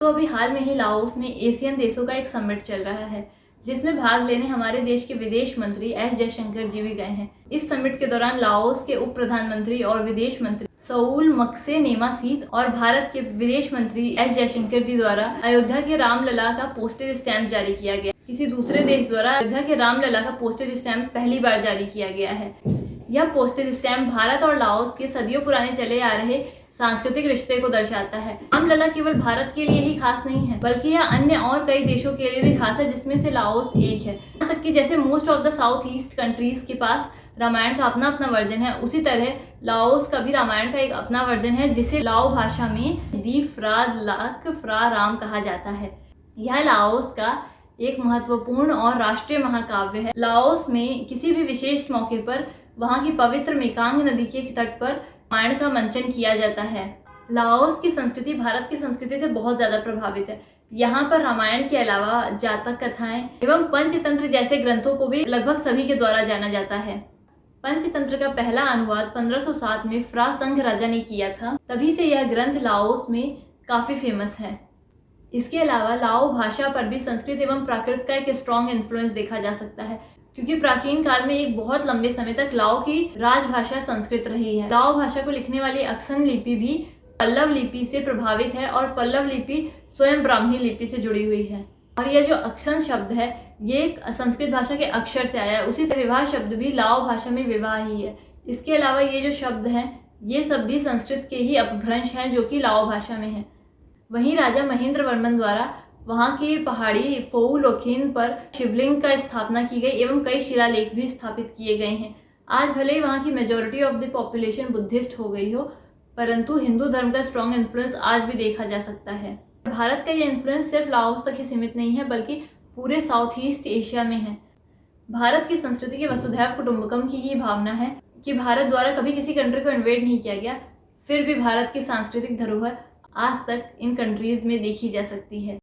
तो अभी हाल में ही लाओस में एशियन देशों का एक समिट चल रहा है, जिसमें भाग लेने हमारे देश के विदेश मंत्री एस जयशंकर जी भी गए हैं। इस समिट के दौरान लाओस के उप प्रधानमंत्री और विदेश मंत्री सऊल मक्से नेमासीत और भारत के विदेश मंत्री एस जयशंकर जी द्वारा अयोध्या के रामलला का पोस्टेज स्टैंप जारी किया गया। किसी दूसरे देश द्वारा अयोध्या के रामलला का पोस्टेज स्टैंप पहली बार जारी किया गया है। यह पोस्टेज स्टैंप भारत और लाओस के सदियों पुराने चले आ रहे सांस्कृतिक रिश्ते को दर्शाता है। रामलला केवल भारत के लिए ही खास नहीं है, बल्कि यह अन्य और कई देशों के लिए भी खास है, जिसमें से लाओस एक है। यहाँ तक कि जैसे most of the south east countries के पास रामायण का अपना अपना वर्जन है, उसी तरह लाओस का भी रामायण का एक अपना वर्जन है, जिसे लाओ भाषा में दी फ्रा लाक फ्रा राम कहा जाता है। यह लाओस का एक महत्वपूर्ण और राष्ट्रीय महाकाव्य है। लाओस में किसी भी विशेष मौके पर वहाँ की पवित्र मेकांग नदी के तट पर रामायण का मंचन किया जाता है। लाओस की संस्कृति भारत की संस्कृति से बहुत ज्यादा प्रभावित है। यहाँ पर रामायण के अलावा जातक कथाएं एवं पंचतंत्र जैसे ग्रंथों को भी लगभग सभी के द्वारा जाना जाता है। पंचतंत्र का पहला अनुवाद 1507 में फ्रा संघ राजा ने किया था। तभी से यह ग्रंथ लाओस में काफी फेमस है। इसके अलावा लाओ भाषा पर भी संस्कृत एवं प्राकृत का एक स्ट्रॉन्ग इन्फ्लुएंस देखा जा सकता है, क्योंकि प्राचीन काल में एक बहुत लंबे समय तक लाओ की राजभाषा संस्कृत रही है। लाओ भाषा को लिखने वाली अक्सन लिपि भी पल्लव लिपि से प्रभावित है और पल्लव लिपि स्वयं ब्राह्मी लिपि से जुड़ी हुई है। और यह जो अक्सन शब्द है, ये संस्कृत भाषा के अक्षर से आया है। उसी तरह विवाह शब्द भी लाओ भाषा में विवाह ही है। इसके अलावा ये जो शब्द हैं, ये सब भी संस्कृत के ही अपभ्रंश हैं, जो कि लाओ भाषा में है। वहीं राजा महेंद्र वर्मन द्वारा वहाँ की पहाड़ी फोउ लोखिन पर शिवलिंग का स्थापना की गई एवं कई शिलालेख भी स्थापित किए गए हैं। आज भले ही वहाँ की majority of the population Buddhist हो गई हो, परंतु हिंदू धर्म का स्ट्रॉन्ग इन्फ्लुएंस आज भी देखा जा सकता है। भारत का ये इन्फ्लुएंस सिर्फ लाओस तक ही सीमित नहीं है, बल्कि पूरे साउथ ईस्ट एशिया में है। भारत की संस्कृति के वसुधैव कुटुंबकम की ही भावना है कि भारत द्वारा कभी किसी कंट्री को इन्वेड नहीं किया गया, फिर भी भारत की सांस्कृतिक धरोहर आज तक इन कंट्रीज में देखी जा सकती है।